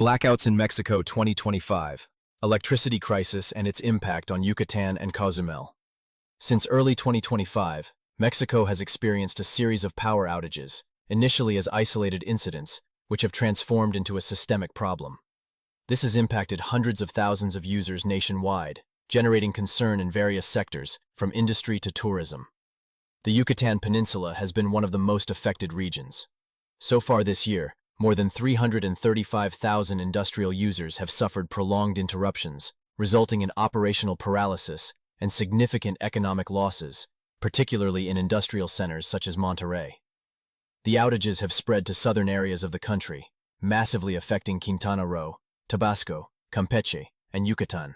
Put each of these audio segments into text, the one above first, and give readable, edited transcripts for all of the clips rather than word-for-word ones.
Blackouts in Mexico 2025, electricity crisis and its impact on Yucatán and Cozumel. Since early 2025, Mexico has experienced a series of power outages, initially as isolated incidents, which have transformed into a systemic problem. This has impacted hundreds of thousands of users nationwide, generating concern in various sectors, from industry to tourism. The Yucatán Peninsula has been one of the most affected regions. So far this year, more than 335,000 industrial users have suffered prolonged interruptions, resulting in operational paralysis and significant economic losses, particularly in industrial centers such as Monterrey. The outages have spread to southern areas of the country, massively affecting Quintana Roo, Tabasco, Campeche, and Yucatán.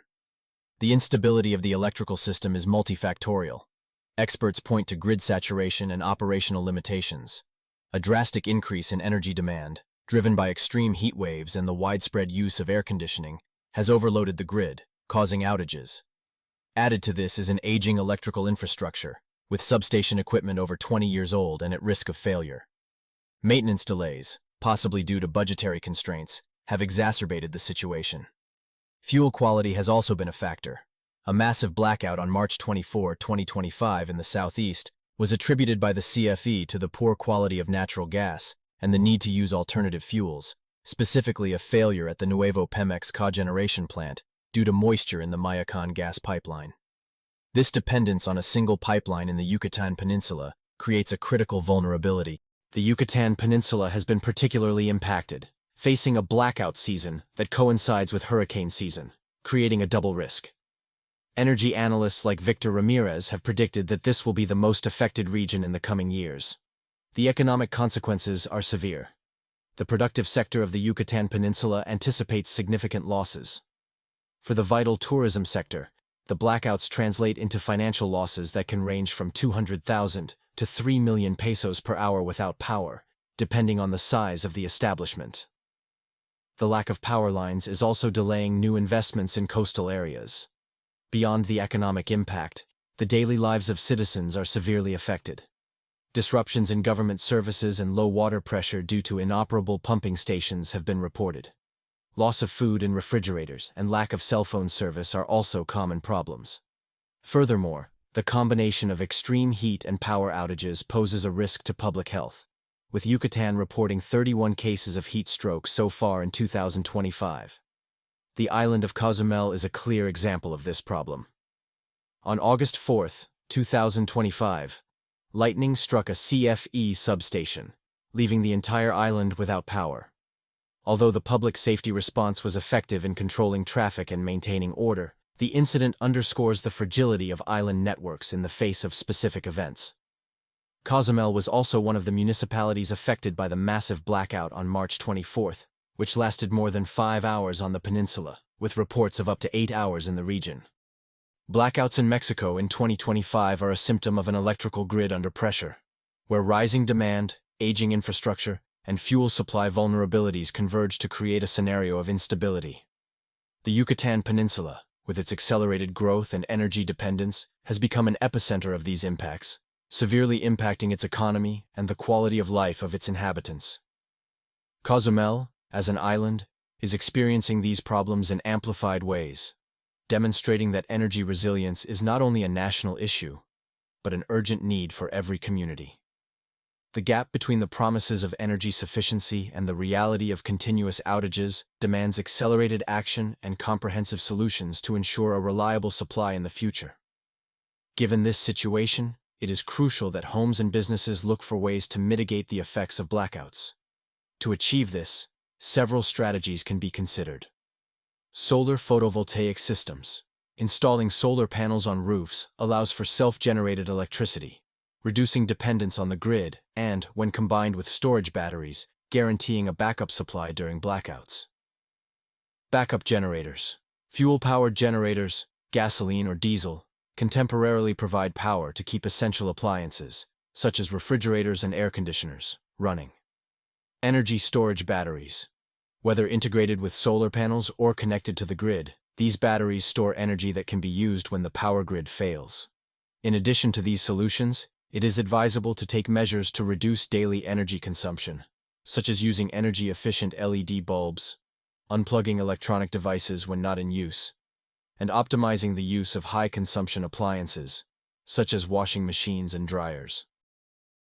The instability of the electrical system is multifactorial. Experts point to grid saturation and operational limitations. A drastic increase in energy demand, driven by extreme heat waves and the widespread use of air conditioning, has overloaded the grid, causing outages. Added to this is an aging electrical infrastructure, with substation equipment over 20 years old and at risk of failure. Maintenance delays, possibly due to budgetary constraints, have exacerbated the situation. Fuel quality has also been a factor. A massive blackout on March 24, 2025 in the southeast was attributed by the CFE to the poor quality of natural gas and the need to use alternative fuels, specifically a failure at the Nuevo Pemex cogeneration plant due to moisture in the Mayacan gas pipeline. This dependence on a single pipeline in the Yucatán Peninsula creates a critical vulnerability. The Yucatán Peninsula has been particularly impacted, facing a blackout season that coincides with hurricane season, creating a double risk. Energy analysts like Victor Ramirez have predicted that this will be the most affected region in the coming years. The economic consequences are severe. The productive sector of the Yucatán Peninsula anticipates significant losses. For the vital tourism sector, the blackouts translate into financial losses that can range from 200,000 to 3 million pesos per hour without power, depending on the size of the establishment. The lack of power lines is also delaying new investments in coastal areas. Beyond the economic impact, the daily lives of citizens are severely affected. Disruptions in government services and low water pressure due to inoperable pumping stations have been reported. Loss of food in refrigerators and lack of cell phone service are also common problems. Furthermore, the combination of extreme heat and power outages poses a risk to public health, with Yucatán reporting 31 cases of heat stroke so far in 2025. The island of Cozumel is a clear example of this problem. On August 4, 2025, lightning struck a CFE substation, leaving the entire island without power. Although the public safety response was effective in controlling traffic and maintaining order, the incident underscores the fragility of island networks in the face of specific events. Cozumel was also one of the municipalities affected by the massive blackout on March 24, which lasted more than 5 hours on the peninsula, with reports of up to 8 hours in the region. Blackouts in Mexico in 2025 are a symptom of an electrical grid under pressure, where rising demand, aging infrastructure, and fuel supply vulnerabilities converge to create a scenario of instability. The Yucatán Peninsula, with its accelerated growth and energy dependence, has become an epicenter of these impacts, severely impacting its economy and the quality of life of its inhabitants. Cozumel, as an island, is experiencing these problems in amplified ways, demonstrating that energy resilience is not only a national issue, but an urgent need for every community. The gap between the promises of energy sufficiency and the reality of continuous outages demands accelerated action and comprehensive solutions to ensure a reliable supply in the future. Given this situation, it is crucial that homes and businesses look for ways to mitigate the effects of blackouts. To achieve this, several strategies can be considered. Solar photovoltaic systems. Installing solar panels on roofs allows for self-generated electricity, reducing dependence on the grid and, when combined with storage batteries, guaranteeing a backup supply during blackouts. Backup generators. Fuel-powered generators, gasoline or diesel, can temporarily provide power to keep essential appliances, such as refrigerators and air conditioners, running. Energy storage batteries. Whether integrated with solar panels or connected to the grid, these batteries store energy that can be used when the power grid fails. In addition to these solutions, it is advisable to take measures to reduce daily energy consumption, such as using energy-efficient LED bulbs, unplugging electronic devices when not in use, and optimizing the use of high-consumption appliances, such as washing machines and dryers.